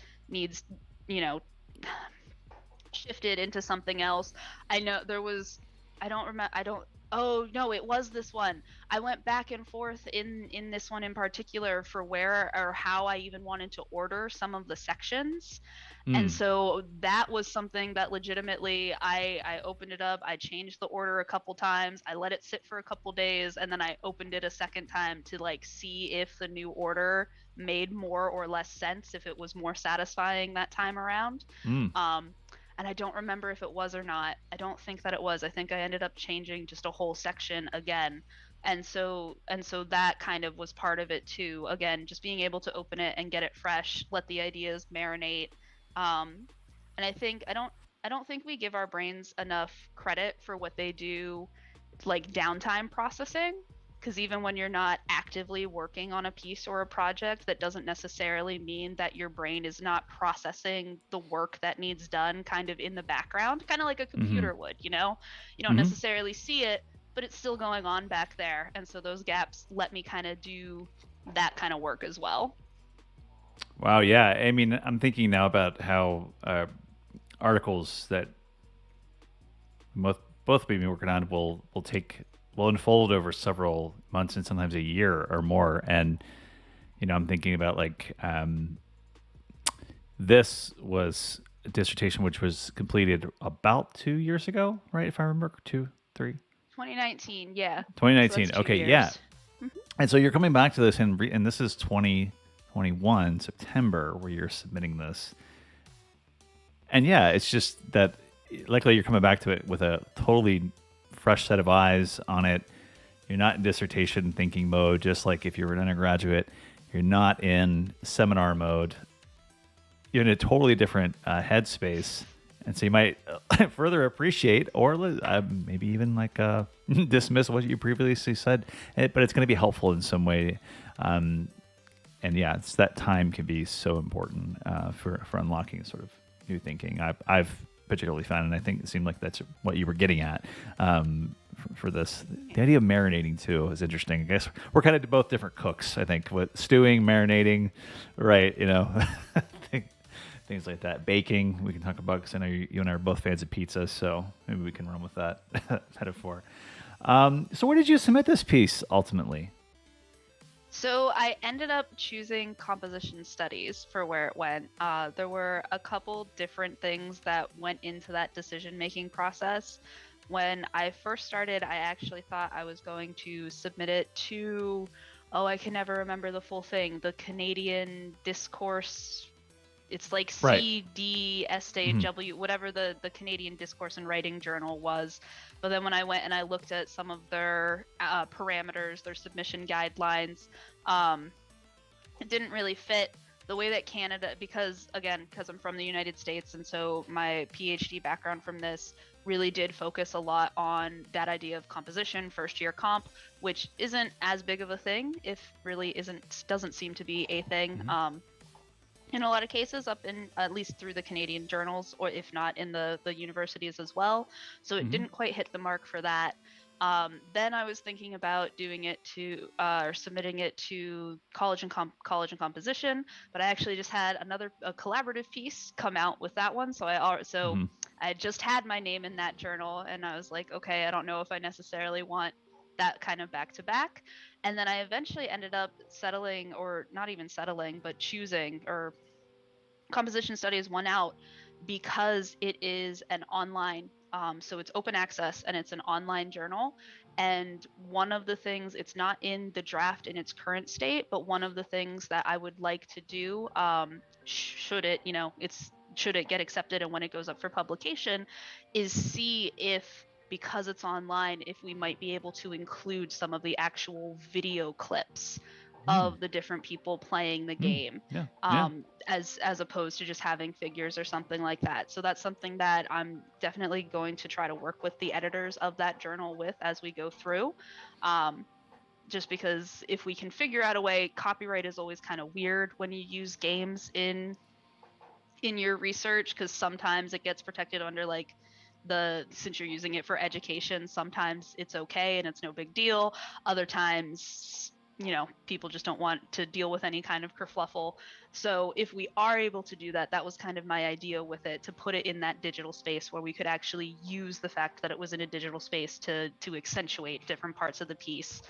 shifted into something else. I know there was, I don't remember, Oh no, it was this one. I went back and forth in this one in particular for where or how I even wanted to order some of the sections. And Mm. so that was something that legitimately I opened it up, I changed the order a couple times, I let it sit for a couple days, and then I opened it a second time to like see if the new order made more or less sense, if it was more satisfying that time around. Mm. Um, and I don't remember if it was or not. I don't think that it was. I think I ended up changing just a whole section again. And so that kind of was part of it too. Again, just being able to open it and get it fresh, let the ideas marinate. Um, and I don't think we give our brains enough credit for what they do, like downtime processing, because even when you're not actively working on a piece or a project, that doesn't necessarily mean that your brain is not processing the work that needs done kind of in the background, kind of like a Mm-hmm. computer would, you know? You don't Mm-hmm. necessarily see it, but it's still going on back there. And so those gaps let me kind of do that kind of work as well. Wow. Yeah. I mean, I'm thinking now about how articles that both we've been working on will unfold over several months and sometimes a year or more. And I'm thinking about like this was a dissertation which was completed about 2 years ago, right? If I remember, two, three. 2019, yeah. So that's 2019. two Okay, yeah. years. Mhm. And so you're coming back to this, and this is 2021 September where you're submitting this. And yeah, it's just that likely you're coming back to it with a totally fresh set of eyes on it. You're not in dissertation thinking mode, just like if you're an undergraduate. You're not in seminar mode. You're in a totally different headspace. And so you might further appreciate or maybe even like dismiss what you previously said, but it's going to be helpful in some way. And yeah, it's that time can be so important for unlocking sort of new thinking. I've particularly found, and I think it seemed like that's what you were getting at for this. The idea of marinating too is interesting. I guess we're kind of both different cooks. I think with stewing, marinating, right? Things like that. Baking, we can talk about because I know you and I are both fans of pizza, so maybe we can run with that metaphor. So where did you submit this piece ultimately? So I ended up choosing composition studies for where it went. There were a couple different things that went into that decision-making process. When I first started, I actually thought I was going to submit it to, oh, I can never remember the full thing, the Canadian Discourse. It's like Right. CDSW, whatever the Canadian Discourse and Writing Journal was. But then when I went and I looked at some of their parameters, their submission guidelines, it didn't really fit the way that Canada, because I'm from the United States, and so my PhD background from this really did focus a lot on that idea of composition, first year comp, which isn't as big of a thing, if really doesn't seem to be a thing. In a lot of cases, up in at least through the Canadian journals, or if not in the universities as well. So it didn't quite hit the mark for that. Then I was thinking about doing it to or submitting it to college and composition, but I actually just had a collaborative piece come out with that one. So I just had my name in that journal, and I was like, okay, I don't know if I necessarily want that kind of back to back. And then I eventually ended up settling, or not even settling, but choosing, or composition studies won out because it is an online, so it's open access and it's an online journal. And one of the things, it's not in the draft in its current state, but one of the things that I would like to do, should it get accepted and when it goes up for publication, is see if, because it's online, if we might be able to include some of the actual video clips of the different people playing the game, Yeah. Yeah. as opposed to just having figures or something like that. So that's something that I'm definitely going to try to work with the editors of that journal with as we go through. Just because if we can figure out a way, copyright is always kind of weird when you use games in your research, because sometimes it gets protected under like since you're using it for education, sometimes it's okay and it's no big deal. Other times people just don't want to deal with any kind of kerfluffle. So if we are able to do that, that was kind of my idea with it, to put it in that digital space where we could actually use the fact that it was in a digital space to accentuate different parts of the piece,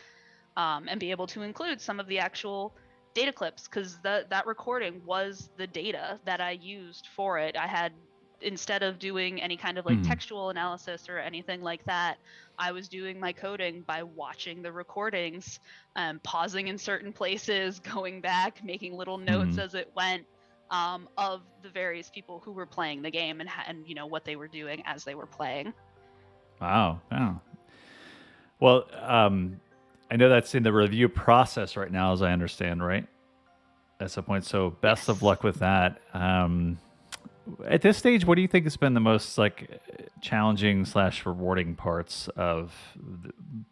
and be able to include some of the actual data clips, because that recording was the data that I used for it. I had, instead of doing any kind of like textual analysis or anything like that, I was doing my coding by watching the recordings, pausing in certain places, going back, making little notes as it went, of the various people who were playing the game and what they were doing as they were playing. Wow. Well, I know that's in the review process right now, as I understand, right? At some point. So best of luck with that. At this stage, what do you think has been the most challenging / rewarding parts of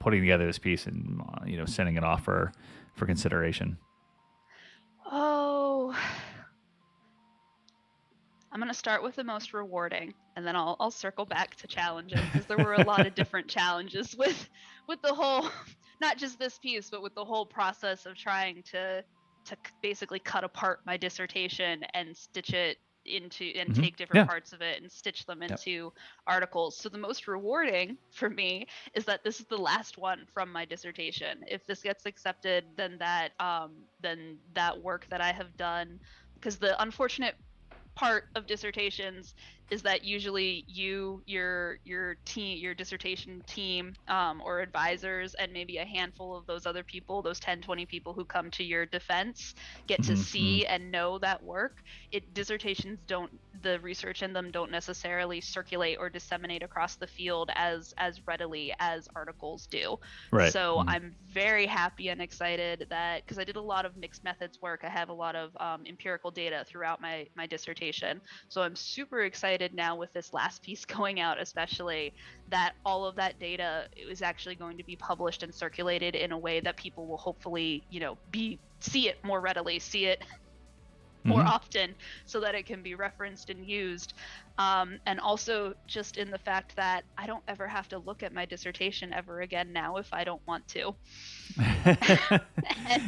putting together this piece and sending it off for consideration? Oh, I'm going to start with the most rewarding, and then I'll circle back to challenges, because there were a lot of different challenges with the whole, not just this piece, but with the whole process of trying to basically cut apart my dissertation and stitch it into, and take different parts of it and stitch them into articles. So the most rewarding for me is that this is the last one from my dissertation. If this gets accepted, then that work that I have done, because the unfortunate part of dissertations is that usually your team, your dissertation team, or advisors, and maybe a handful of those other people, those 10-20 people who come to your defense, get to see and know that work. Dissertations don't, the research in them don't necessarily circulate or disseminate across the field as readily as articles do. Right. So I'm very happy and excited that, because I did a lot of mixed methods work, I have a lot of empirical data throughout my dissertation. So I'm super excited now with this last piece going out, especially, that all of that data is actually going to be published and circulated in a way that people will hopefully, see it more readily, see it more often, so that it can be referenced and used. And also just in the fact that I don't ever have to look at my dissertation ever again now if I don't want to.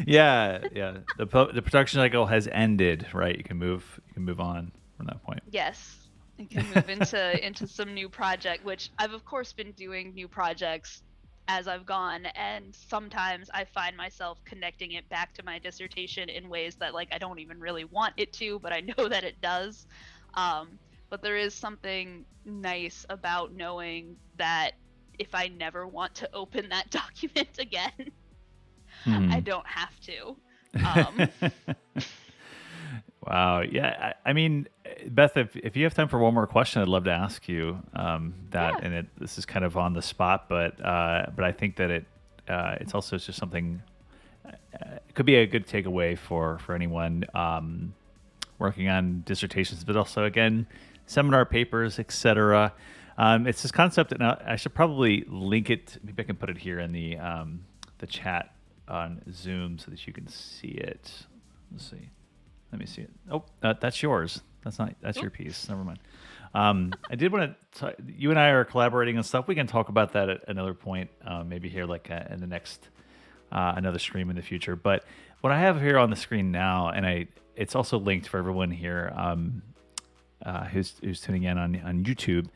Yeah. The production cycle has ended, right? You can move on from that point. Yes. I can move into some new project, which I've of course been doing new projects as I've gone, and sometimes I find myself connecting it back to my dissertation in ways that I don't even really want it to, but I know that it does. But there is something nice about knowing that if I never want to open that document again, I don't have to. Wow. Yeah. I mean, Beth, if you have time for one more question, I'd love to ask you that. Yeah. And this is kind of on the spot, but I think that it's also just something. It could be a good takeaway for anyone working on dissertations, but also again, seminar papers, etc. It's this concept, and I should probably link it. Maybe I can put it here in the chat on Zoom so that you can see it. Let's see. Let me see it. Oh, that's yours. That's your piece. Never mind. I did want to. You and I are collaborating and stuff. We can talk about that at another point, maybe here, in the next another stream in the future. But what I have here on the screen now, and it's also linked for everyone here who's tuning in on YouTube.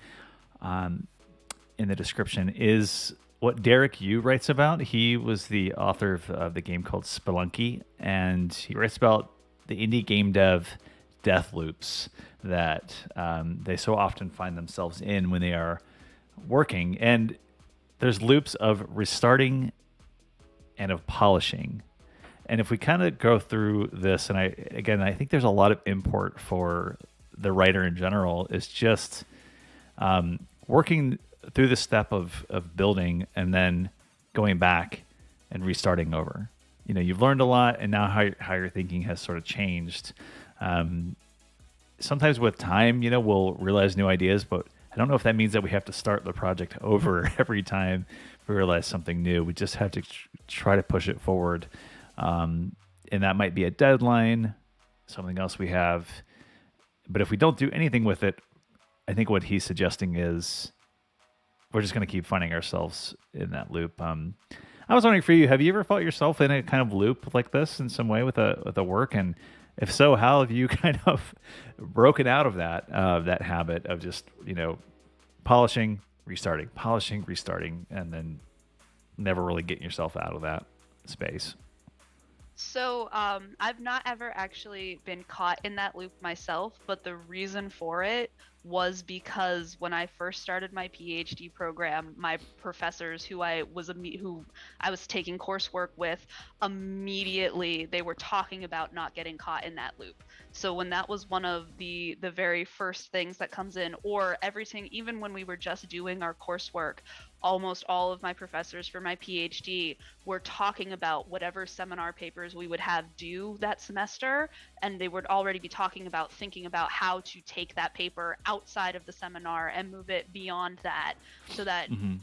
In the description is what Derek Yu writes about. He was the author of the game called Spelunky, and he writes about the indie game dev death loops that they so often find themselves in when they are working. And there's loops of restarting and of polishing. And if we kind of go through this, and I think there's a lot of import for the writer in general, is just working through the step of building and then going back and restarting over. You've learned a lot, and now how your thinking has sort of changed. Sometimes with time, we'll realize new ideas, but I don't know if that means that we have to start the project over every time we realize something new. We just have to try to push it forward. And that might be a deadline, something else we have. But if we don't do anything with it, I think what he's suggesting is we're just going to keep finding ourselves in that loop. I was wondering for you, have you ever felt yourself in a kind of loop like this in some way with a work? And if so, how have you kind of broken out of that habit of just, polishing, restarting, and then never really getting yourself out of that space? So, I've not ever actually been caught in that loop myself, but the reason for it was because when I first started my PhD program, my professors who I was taking coursework with, immediately they were talking about not getting caught in that loop. So when that was one of the very first things that comes in, or everything, even when we were just doing our coursework, almost all of my professors for my PhD were talking about whatever seminar papers we would have due that semester, and they would already be thinking about how to take that paper outside of the seminar and move it beyond that, so that Hmm.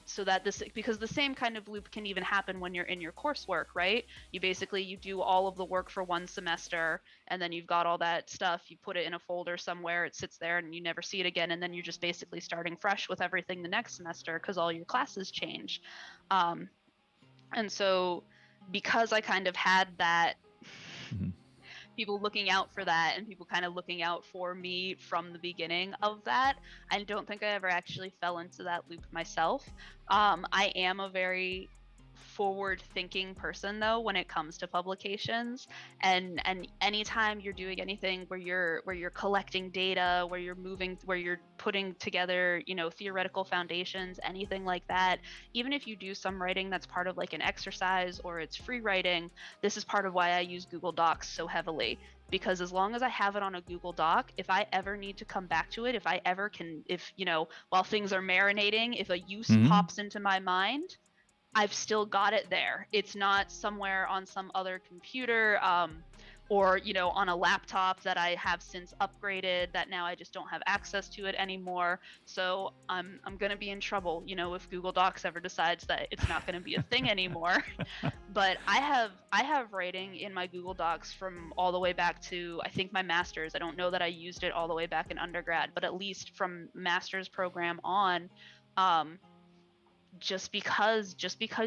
because the same kind of loop can even happen when you're in your coursework, right? You do all of the work for one semester, and then you've got all that stuff, you put it in a folder somewhere, it sits there and you never see it again, and then you're just basically starting fresh with everything the next semester because all your classes change. um, and so because I kind of had that, Hmm. people looking out for that and people kind of looking out for me from the beginning of that, I don't think I ever actually fell into that loop myself. I am a very forward thinking person though when it comes to publications, and anytime you're doing anything where you're collecting data, where you're putting together, theoretical foundations, anything like that, even if you do some writing that's part of like an exercise or it's free writing, this is part of why I use Google Docs so heavily, because as long as I have it on a Google Doc, if I ever need to come back to it, if I ever can, if, while things are marinating, if a use Hmm. pops into my mind, I've still got it there. It's not somewhere on some other computer, or on a laptop that I have since upgraded that now I just don't have access to it anymore. So I'm gonna be in trouble, if Google Docs ever decides that it's not gonna be a thing anymore. But I have writing in my Google Docs from all the way back to, I think, my master's. I don't know that I used it all the way back in undergrad, but at least from master's program on. Um, just because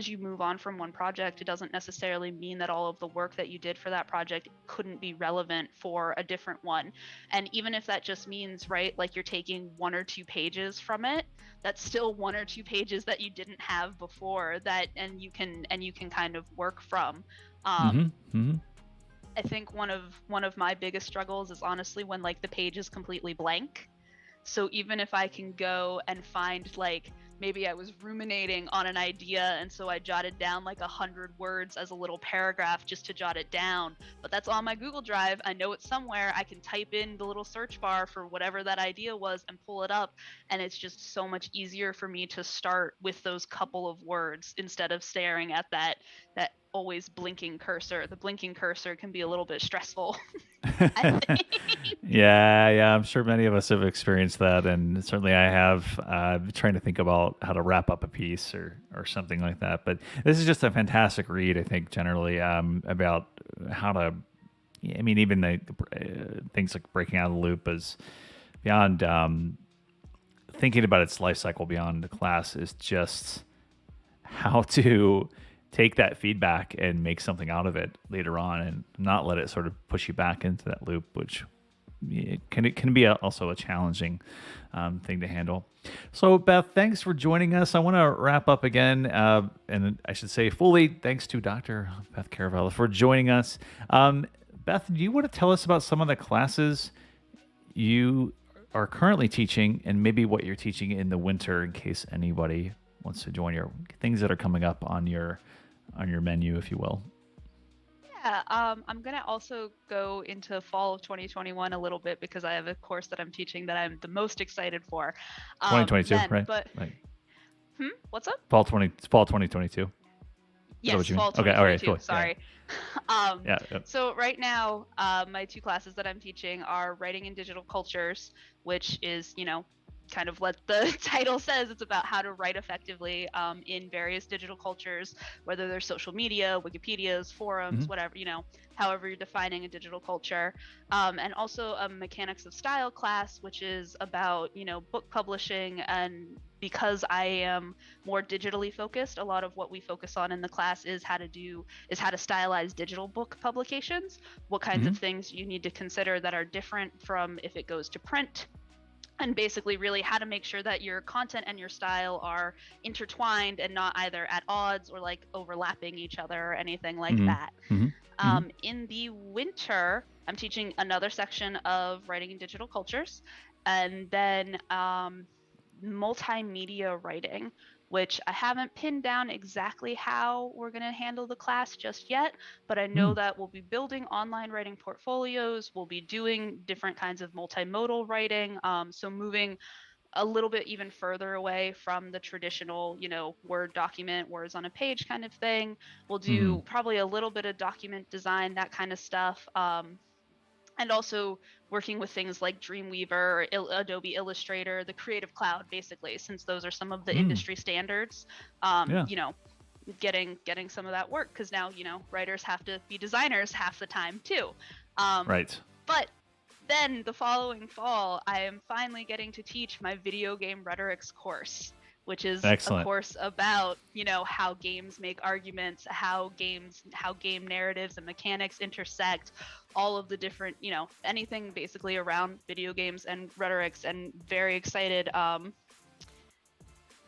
you move on from one project, it doesn't necessarily mean that all of the work that you did for that project couldn't be relevant for a different one. And even if that just means, right, like you're taking 1 or 2 pages from it, that's still 1 or 2 pages that you didn't have before, that and you can kind of work from. Hmm. um Hmm. I think one of my biggest struggles is honestly when like the page is completely blank. So even if I can go and find, like, maybe I was ruminating on an idea and so I jotted down like 100 words as a little paragraph just to jot it down, but that's on my Google Drive. I know it's somewhere. I can type in the little search bar for whatever that idea was and pull it up. And it's just so much easier for me to start with those couple of words instead of staring at that always blinking cursor. The blinking cursor can be a little bit stressful, I think. Yeah, yeah, I'm sure many of us have experienced that, and certainly I have. Trying to think about how to wrap up a piece or something like that. But this is just a fantastic read, I think, generally about how to. I mean, even the things like breaking out of the loop is beyond thinking about its life cycle beyond the class is just how to take that feedback and make something out of it later on and not let it sort of push you back into that loop, which it can be also a challenging thing to handle. So, Beth, thanks for joining us. I want to wrap up again, and I should say fully thanks to Dr. Beth Caravella for joining us. Beth, do you want to tell us about some of the classes you are currently teaching and maybe what you're teaching in the winter in case anybody wants to join your things that are coming up on your menu, if you will? Yeah, I'm gonna also go into fall of 2021 a little bit because I have a course that I'm teaching that I'm the most excited for. 2022, Then, right? but Right. what's up? Fall 2022. Is that what Yes, you mean? fall Okay. All right. 2022. Cool. Yeah. Sorry. Um, Yeah. Yeah. so right now, my 2 classes that I'm teaching are writing in digital cultures, which is, kind of what the title says. It's about how to write effectively in various digital cultures, whether they're social media, Wikipedias, forums, whatever, however you're defining a digital culture. And also a mechanics of style class, which is about, book publishing. And because I am more digitally focused, a lot of what we focus on in the class is how to stylize digital book publications, what kinds of things you need to consider that are different from if it goes to print, and basically really how to make sure that your content and your style are intertwined and not either at odds or like overlapping each other or anything like that. In the winter, I'm teaching another section of writing in digital cultures, and then multimedia writing, which I haven't pinned down exactly how we're going to handle the class just yet, but I know that we'll be building online writing portfolios, we'll be doing different kinds of multimodal writing, so moving a little bit even further away from the traditional, Word document, words on a page kind of thing. We'll do probably a little bit of document design, that kind of stuff. And also working with things like Dreamweaver, Adobe Illustrator, the Creative Cloud, basically, since those are some of the industry standards. Getting some of that work, because now writers have to be designers half the time too. Right. But then the following fall, I am finally getting to teach my video game rhetorics course, which is Excellent. a course about, how games make arguments, how game narratives and mechanics intersect, all of the different, anything basically around video games and rhetorics, and very excited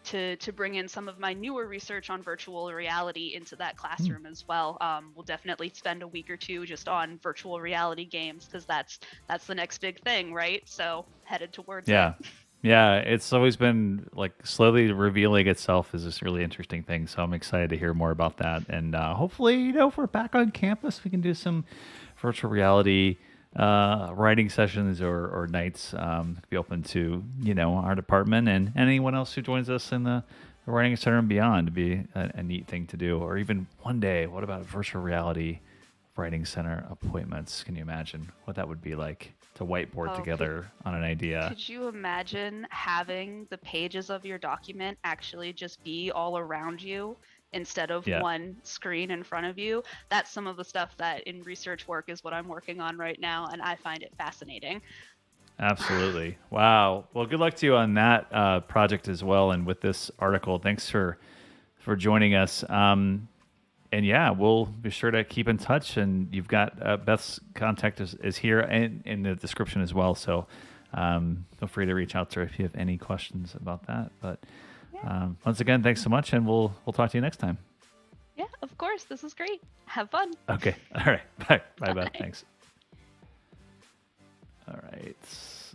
to bring in some of my newer research on virtual reality into that classroom as well. We'll definitely spend a week or two just on virtual reality games, because that's the next big thing, right? So headed towards it. Yeah, it's always been like slowly revealing itself as this really interesting thing. So I'm excited to hear more about that. And hopefully, if we're back on campus, we can do some virtual writing sessions or nights. Be open to our department and anyone else who joins us in the writing center and beyond. To be a neat thing to do. Or even one day, what about virtual reality writing center appointments? Can you imagine what that would be like to whiteboard together on an idea? Could you imagine having the pages of your document actually just be all around you instead of one screen in front of you? That's some of the stuff that in research work is what I'm working on right now, and I find it fascinating. Absolutely. Wow. Well, good luck to you on that project as well, and with this article. Thanks for joining us. And yeah, we'll be sure to keep in touch. And you've got Beth's contact is here and in the description as well. So feel free to reach out to her if you have any questions about that. But once again, thanks so much, and we'll talk to you next time. Yeah, of course. This is great. Have fun. Okay. All right. Bye. Bye, Beth. Thanks. All right.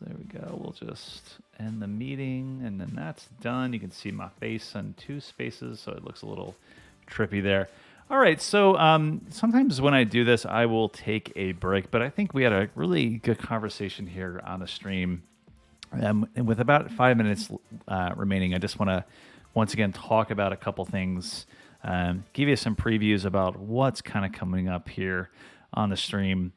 There we go. We'll just end the meeting, and then that's done. You can see my face on 2 spaces, so it looks a little trippy there. All right, so sometimes when I do this, I will take a break, but I think we had a really good conversation here on the stream. And with about 5 minutes remaining, I just want to once again talk about a couple things, give you some previews about what's kind of coming up here on the stream,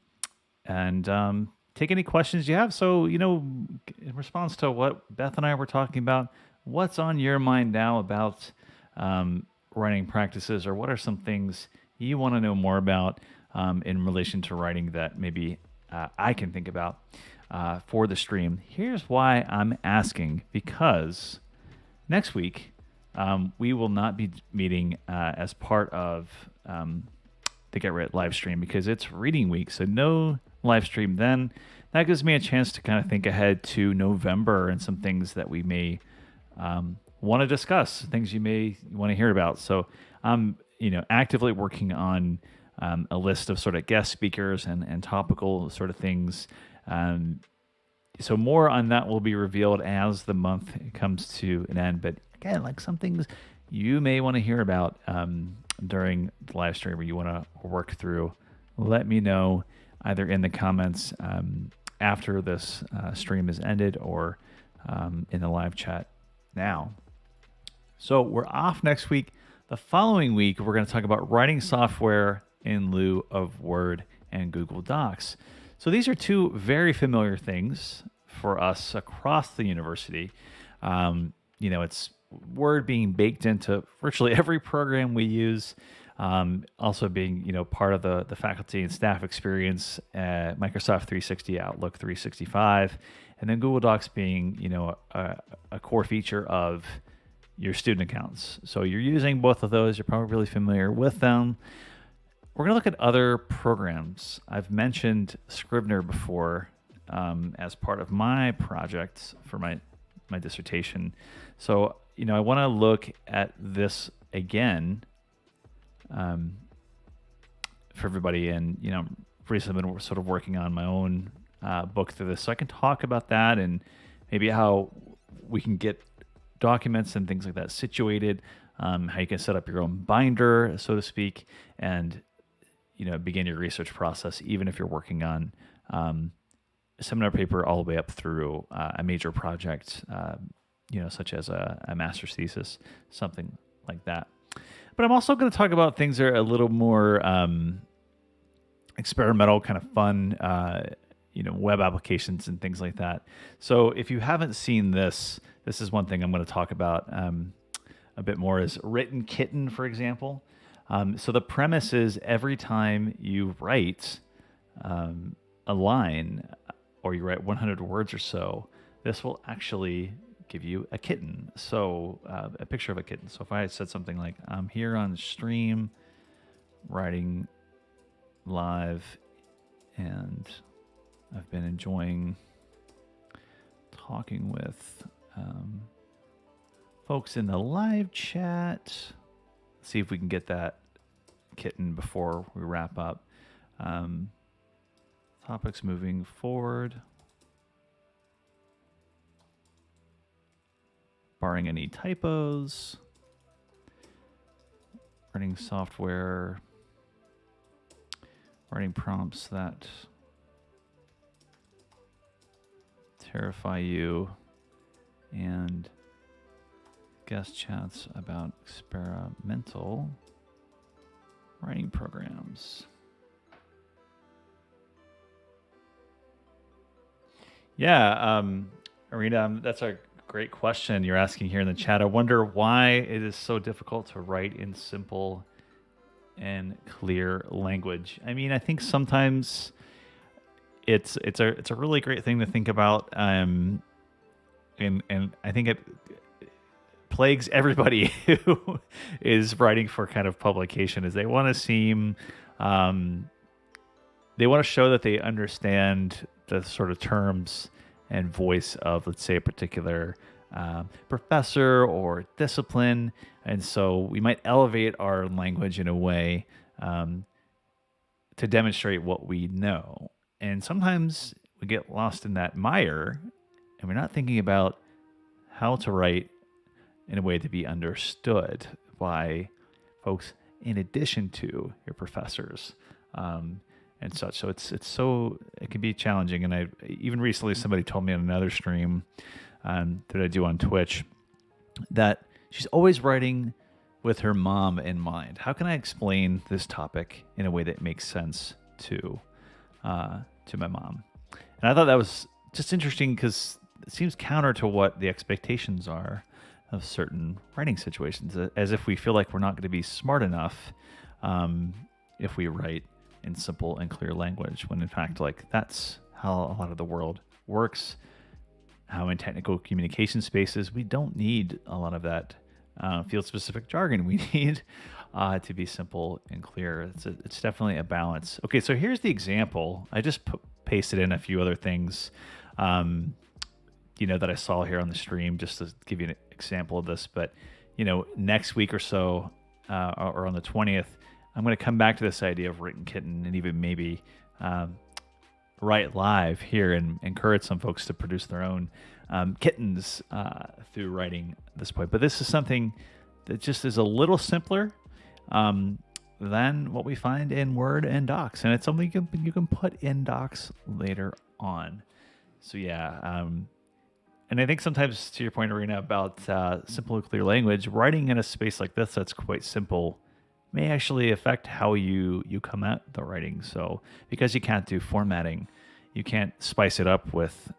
and take any questions you have. So, in response to what Beth and I were talking about, what's on your mind now about writing practices, or what are some things you want to know more about in relation to writing that maybe I can think about for the stream? Here's why I'm asking, because next week we will not be meeting as part of the Get Writ live stream, because it's reading week, so no live stream then. That gives me a chance to kind of think ahead to November and some things that we may want to discuss, things you may want to hear about. So I'm, actively working on a list of sort of guest speakers and topical sort of things. So more on that will be revealed as the month comes to an end. But again, like some things you may want to hear about during the live stream, or you want to work through, let me know either in the comments after this stream is ended, or in the live chat now. So we're off next week. The following week, we're going to talk about writing software in lieu of Word and Google Docs. So these are 2 very familiar things for us across the university. It's Word being baked into virtually every program we use. Also being, part of the faculty and staff experience at Microsoft 360, Outlook 365, and then Google Docs being, a core feature of your student accounts. So you're using both of those. You're probably really familiar with them. We're going to look at other programs. I've mentioned Scrivener before as part of my project for my dissertation. So, I want to look at this again for everybody. And, recently I've been sort of working on my own book through this. So I can talk about that and maybe how we can get documents and things like that situated, how you can set up your own binder, so to speak, and begin your research process, even if you're working on a seminar paper all the way up through a major project, such as a master's thesis, something like that. But I'm also going to talk about things that are a little more experimental, kind of fun, web applications and things like that. So if you haven't seen this is one thing I'm going to talk about a bit more, is written Kitten, for example. So the premise is every time you write a line or you write 100 words or so, this will actually give you a kitten. So a picture of a kitten. So if I said something like, I'm here on stream writing live and I've been enjoying talking with folks in the live chat. See if we can get that kitten before we wrap up. Topics moving forward, barring any typos. Writing software, writing prompts that terrify you, and guest chats about experimental writing programs. Yeah, Arena, that's a great question you're asking here in the chat. I wonder why it is so difficult to write in simple and clear language. I mean, I think sometimes it's a really great thing to think about, and I think it plagues everybody who is writing for kind of publication, is they want to seem, they want to show that they understand the sort of terms and voice of, let's say, a particular professor or discipline. And so we might elevate our language in a way to demonstrate what we know. And sometimes we get lost in that mire and we're not thinking about how to write in a way to be understood by folks in addition to your professors. And such. So it can be challenging. And even recently somebody told me on another stream that I do on Twitch that she's always writing with her mom in mind. How can I explain this topic in a way that makes sense to my mom? And I thought that was just interesting because it seems counter to what the expectations are of certain writing situations, as if we feel like we're not going to be smart enough if we write in simple and clear language, when in fact, like, that's how a lot of the world works. How in technical communication spaces, we don't need a lot of that field-specific jargon. We need to be simple and clear. It's definitely a balance. Okay, so here's the example. I just pasted in a few other things, that I saw here on the stream, just to give you an example of this. But, next week or so, or on the 20th, I'm going to come back to this idea of written Kitten and even maybe write live here and encourage some folks to produce their own kittens through writing at this point. But this is something that just is a little simpler than what we find in Word and Docs. And it's something you can put in Docs later on. So yeah, and I think sometimes, to your point, Arena, about simple and clear language, writing in a space like this that's quite simple may actually affect how you come at the writing. So because you can't do formatting, you can't spice it up with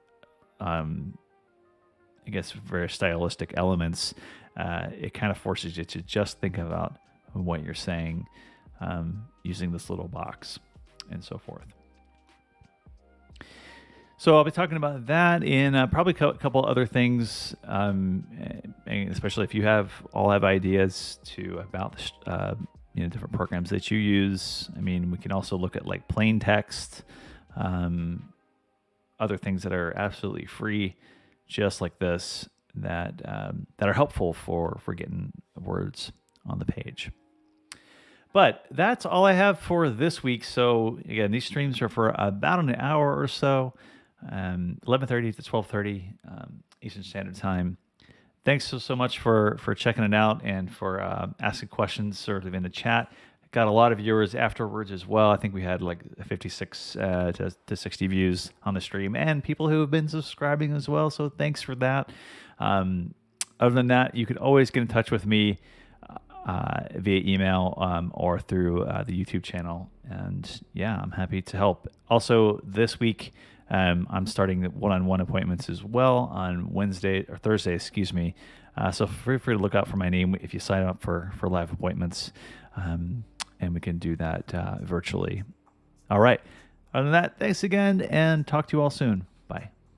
I guess, various stylistic elements, it kind of forces you to just think about what you're saying using this little box and so forth. So I'll be talking about that in probably a couple other things, especially if you all have ideas about different programs that you use. I mean, we can also look at like plain text, other things that are absolutely free, just like this, that are helpful for getting words on the page. But that's all I have for this week. So again, these streams are for about an hour or so. 11:30 to 12:30 Eastern Standard Time. Thanks so much for checking it out and for asking questions sort of in the chat. Got a lot of viewers afterwards as well. I think we had like 56 to 60 views on the stream, and people who have been subscribing as well. So thanks for that. Other than that, you can always get in touch with me via email or through the YouTube channel. And yeah, I'm happy to help. Also, this week, I'm starting one-on-one appointments as well on Thursday, excuse me. So feel free to look out for my name if you sign up for live appointments, and we can do that virtually. All right. Other than that, thanks again, and talk to you all soon.